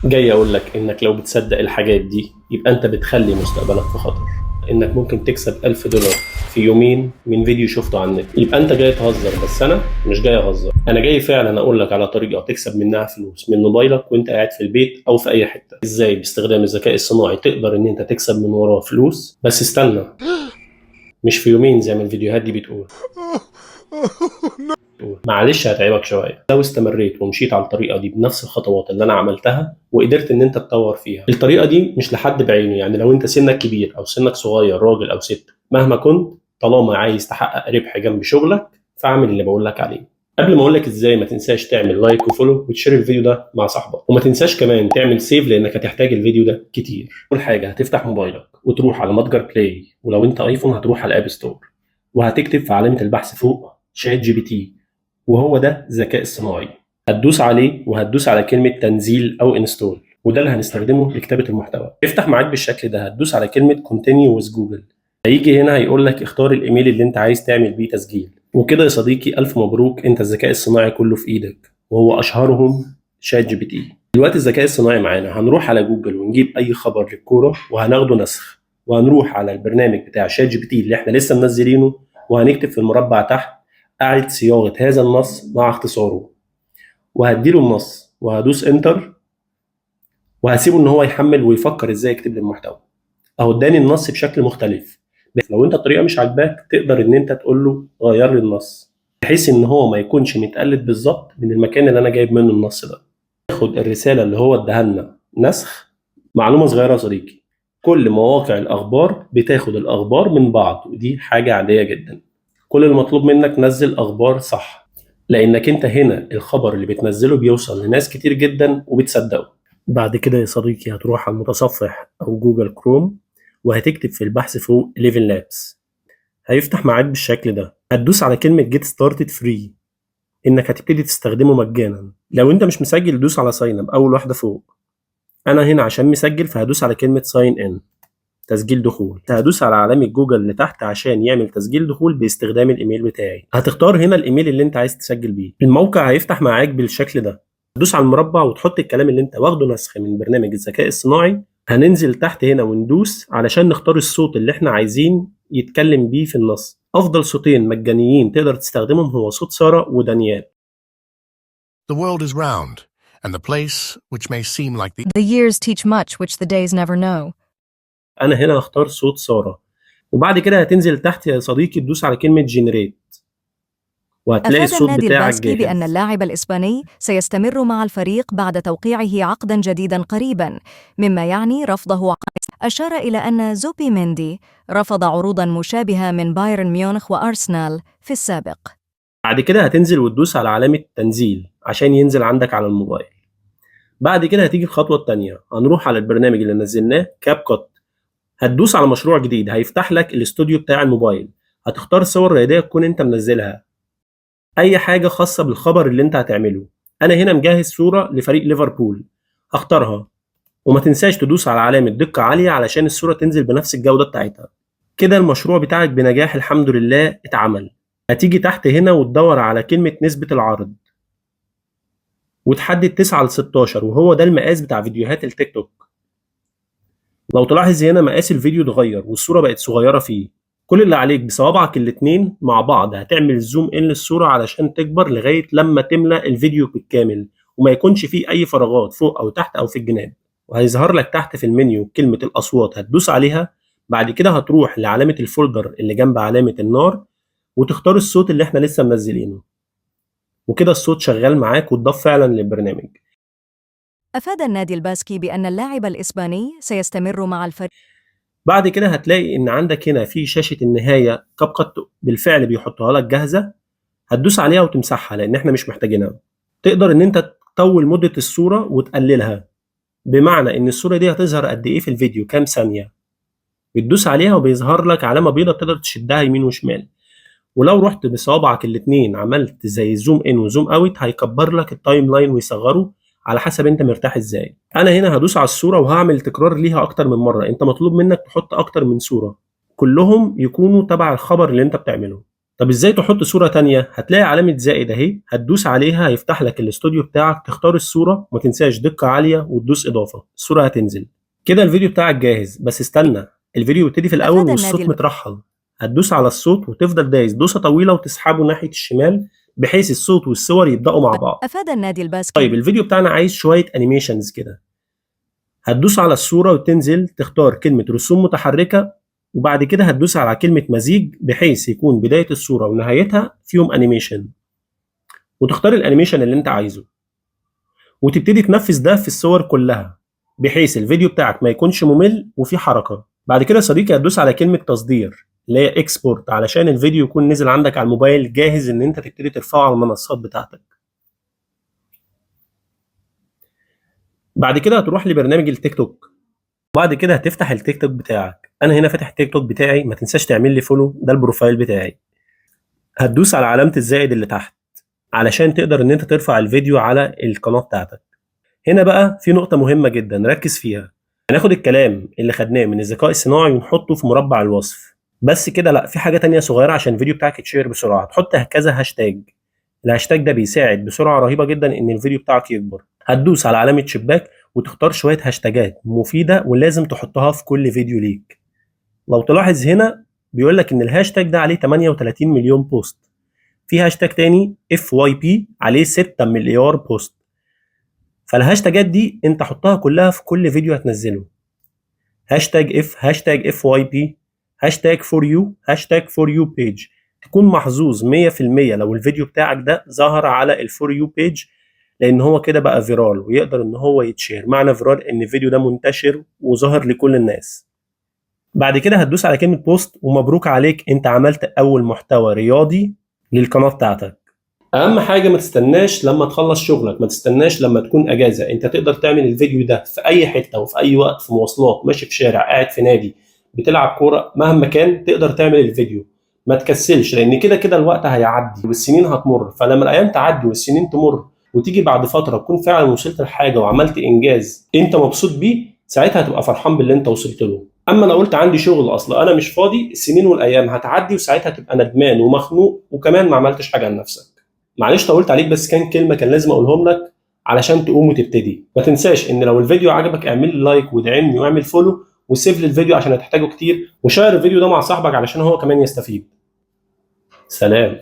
جاي اقول لك انك لو بتصدق الحاجات دي يبقى انت بتخلي مستقبلك في خطر. انك ممكن تكسب $1000 في يومين من فيديو شفته على النت. يبقى انت جاي تهزر، بس انا مش جاي اهزر. انا جاي فعلا اقول لك على طريقه تكسب منها فلوس من موبايلك وانت قاعد في البيت او في اي حته. ازاي باستخدام الذكاء الصناعي تقدر ان انت تكسب من وراه فلوس. بس استنى، مش في يومين زي ما الفيديوهات دي بتقول. معلش هتعبك شويه. لو استمريت ومشيت على الطريقه دي بنفس الخطوات اللي انا عملتها وقدرت ان انت تطور فيها. الطريقه دي مش لحد بعينه، يعني لو انت سنك كبير او سنك صغير، راجل او ست، مهما كنت، طالما عايز تحقق ربح جنب شغلك فاعمل اللي بقول لك عليه. قبل ما اقول لك ازاي، ما تنساش تعمل لايك وفولو وتشير الفيديو ده مع صاحبك، وما تنساش كمان تعمل سيف لانك هتحتاج الفيديو ده كتير. اول حاجه هتفتح موبايلك وتروح على متجر بلاي، ولو انت ايفون هتروح على الاب ستور، وهتكتب في علامه البحث فوق شات جي بي تي، وهو ده الذكاء الصناعي. هتدوس عليه وهتدوس على كلمة تنزيل أو انستول، وده اللي هنستخدمه لكتابة المحتوى. يفتح معاك بالشكل ده، هتدوس على كلمة continue with جوجل. هيجي هنا هيقول لك اختار الإيميل اللي أنت عايز تعمل بيه تسجيل. وكده يا صديقي ألف مبروك، أنت الذكاء الصناعي كله في إيدك، وهو أشهرهم شات جي بي تي. دلوقتي الذكاء الصناعي معانا، هنروح على جوجل ونجيب أي خبر للكورة وهناخده نسخ، وهنروح على البرنامج بتاع شات جي بي تي اللي احنا لسه منزلينه، وهنكتب في المربع تحت أعد صياغة هذا النص مع اختصاره، وهديله النص وهدوس انتر، وهسيبه ان هو يحمل ويفكر ازاي يكتب لي المحتوى. اهو اداني النص بشكل مختلف. بس لو انت الطريقه مش عاجباك تقدر ان انت تقول له غير لي النص، بحيث ان هو ما يكونش متقلد بالظبط من المكان اللي انا جايب منه النص ده. تاخد الرساله اللي هو اداها لنا نسخ. معلومه صغيره يا صديقي، كل مواقع الاخبار بتاخد الاخبار من بعض، ودي حاجه عاديه جدا. كل المطلوب منك نزل اخبار صح، لانك انت هنا الخبر اللي بتنزله بيوصل لناس كتير جدا وبتصدقه. بعد كده يا صديقي هتروح على المتصفح او جوجل كروم، وهتكتب في البحث فوق ليفل لابس. هيفتح معاك بالشكل ده، هتدوس على كلمة get started free، انك هتبتدي تستخدمه مجانا. لو انت مش مسجل دوس على ساين اب اول واحدة فوق. انا هنا عشان مسجل فهدوس على كلمة ساين ان، تسجيل دخول. هدوس على علامة جوجل اللي تحت عشان يعمل تسجيل دخول باستخدام الايميل بتاعي. هتختار هنا الايميل اللي انت عايز تسجل بيه. الموقع هيفتح معاك بالشكل ده. تدوس على المربع وتحط الكلام اللي انت واخده نسخ من برنامج الذكاء الصناعي. هننزل تحت هنا وندوس علشان نختار الصوت اللي احنا عايزين يتكلم بيه في النص. افضل صوتين مجانيين تقدر تستخدمهم هو صوت سارة ودانيال. The world is round, and the place which may seem like The years teach much which the days never know. انا هنا هختار صوت سارة، وبعد كده هتنزل تحت يا صديقي تدوس على كلمة جنريت، وهتلاقي أفاد الصوت النادي بتاعك الباسكي بأن جاهز. اللاعب الإسباني سيستمر مع الفريق بعد توقيعه عقداً جديداً قريباً، مما يعني رفضه عقد. أشار إلى أن زوبي ميندي رفض عروضاً مشابهة من بايرن ميونخ وأرسنال في السابق. بعد كده هتنزل وتدوس على علامة تنزيل عشان ينزل عندك على الموبايل. بعد كده هتيجي الخطوة التانية، هنروح على البرنامج اللي نزلناه كاب كوت. هتدوس على مشروع جديد، هيفتح لك الاستوديو بتاع الموبايل. هتختار صور رياضية تكون انت منزلها، اي حاجة خاصة بالخبر اللي انت هتعمله. انا هنا مجهز صورة لفريق ليفربول، هختارها. وما تنساش تدوس على علامة دقة عالية علشان الصورة تنزل بنفس الجودة بتاعتها. كده المشروع بتاعك بنجاح الحمد لله اتعمل. هتيجي تحت هنا وتدور على كلمة نسبة العرض، وتحدد 9 ل 16، وهو ده المقاس بتاع فيديوهات التيك توك. لو تلاحظ هنا مقاس الفيديو اتغير والصورة بقت صغيرة فيه. كل اللي عليك بصوابعك الاتنين مع بعض هتعمل زوم ان للصورة علشان تكبر لغاية لما تملأ الفيديو بالكامل، وما يكونش فيه أي فراغات فوق أو تحت أو في الجناب. وهيظهر لك تحت في المنيو كلمة الأصوات، هتدوس عليها. بعد كده هتروح لعلامة الفولدر اللي جنب علامة النار، وتختار الصوت اللي احنا لسه منزلينه. وكده الصوت شغال معاك واتضاف فعلا للبرنامج. أفاد النادي الباسكي بأن اللاعب الإسباني سيستمر مع الفريق. بعد كده هتلاقي ان عندك هنا في شاشة النهاية كاب كات بالفعل بيحطها لك جاهزة. هتدوس عليها وتمسحها لان احنا مش محتاجينها. تقدر ان انت تطول مدة الصورة وتقللها، بمعنى ان الصورة دي هتظهر قد ايه في الفيديو، كام ثانية. بتدوس عليها وبيظهر لك علامة بيضاء تقدر تشدها يمين وشمال. ولو رحت بصوابعك الاتنين عملت زي زوم ان وزوم اوت هيكبر لك التايم لاين ويصغره على حسب انت مرتاح ازاي. انا هنا هدوس على الصورة وهعمل تكرار ليها اكتر من مرة. انت مطلوب منك تحط اكتر من صورة، كلهم يكونوا تبع الخبر اللي انت بتعمله. طب ازاي تحط صورة تانية؟ هتلاقي علامة زائد اهي، هتدوس عليها هيفتح لك الاستوديو بتاعك، تختار الصورة وما تنساش دقة عالية وتدوس إضافة، الصورة هتنزل. كده الفيديو بتاعك جاهز، بس استنى، الفيديو يبتدي في الأول والصوت مترحل. هتدوس على الصوت وتفضل دايس دوسة طويلة وتسحبه ناحية الشمال بحيث الصوت والصور يبدأوا مع بعض. أفاد النادي الباسكت. طيب الفيديو بتاعنا عايز شوية أنيميشنز كده. هتدوس على الصورة وتنزل تختار كلمة رسوم متحركة، وبعد كده هتدوس على كلمة مزيج بحيث يكون بداية الصورة ونهايتها فيهم أنيميشن، وتختار الأنيميشن اللي أنت عايزه وتبتدي تنفذ ده في الصور كلها بحيث الفيديو بتاعك ما يكونش ممل وفيه حركة. بعد كده يا صديقي هتدوس على كلمة تصدير اللي هي اكسبورت علشان الفيديو يكون نزل عندك على الموبايل جاهز ان انت تبتدي ترفعه على المنصات بتاعتك. بعد كده هتروح لبرنامج التيك توك، وبعد كده هتفتح التيك توك بتاعك. انا هنا فاتح التيك توك بتاعي، ما تنساش تعمل لي فولو، ده البروفايل بتاعي. هتدوس على علامة الزائد اللي تحت علشان تقدر ان انت ترفع الفيديو على القناة بتاعتك. هنا بقى في نقطة مهمة جدا ركز فيها، هناخد الكلام اللي خدناه من الذكاء الصناعي ونحطه في مربع الوصف بس كده، لا في حاجة تانية صغيرة عشان الفيديو بتاعك يتشير بسرعة. تحط كذا هاشتاج، الهاشتاج ده بيساعد بسرعة رهيبة جدا ان الفيديو بتاعك يكبر. هتدوس على علامة شباك وتختار شوية هاشتاجات مفيدة ولازم تحطها في كل فيديو ليك. لو تلاحظ هنا بيقول لك ان الهاشتاج ده عليه 38 مليون بوست، في هاشتاج تاني FYP عليه 6 مليار بوست. فالهاشتاجات دي انت حطها كلها في كل فيديو هتنزله، هاشتاج هاشتاج FYP، هاشتاج for you، هاشتاج for you page. تكون محظوظ 100% لو الفيديو بتاعك ده ظهر على الفور يو بيج، لان هو كده بقى فيرال ويقدر ان هو يتشير. معنى فيرال ان الفيديو ده منتشر وظهر لكل الناس. بعد كده هتدوس على كلمة بوست، ومبروك عليك انت عملت اول محتوى رياضي للقناة بتاعتك. اهم حاجة ما تستناش لما تخلص شغلك، ما تستناش لما تكون اجازة، انت تقدر تعمل الفيديو ده في اي حتة وفي اي وقت، في مواصلات، ماشي في شارع، قاعد في نادي، بتلعب كورة، مهما كان تقدر تعمل الفيديو. ما تكسلش، لان كده كده الوقت هيعدي والسنين هتمر، فلما الايام تعدي والسنين تمر وتيجي بعد فترة تكون فعلا وصلت لحاجة وعملت انجاز انت مبسوط بيه، ساعتها هتبقى فرحان باللي انت وصلت له. اما لو قلت عندي شغل اصلا انا مش فاضي، السنين والايام هتعدي وساعتها تبقى ندمان ومخنوق وكمان ما عملتش حاجة لنفسك. معلش طولت عليك، بس كان كلمة كان لازم اقولهم لك علشان تقوم وتبتدي. ما تنساش ان لو الفيديو عجبك اعمل لي لايك وادعمني واعمل فولو وسيف لي الفيديو عشان هتحتاجه كتير، وشير الفيديو ده مع صاحبك علشان هو كمان يستفيد. سلام.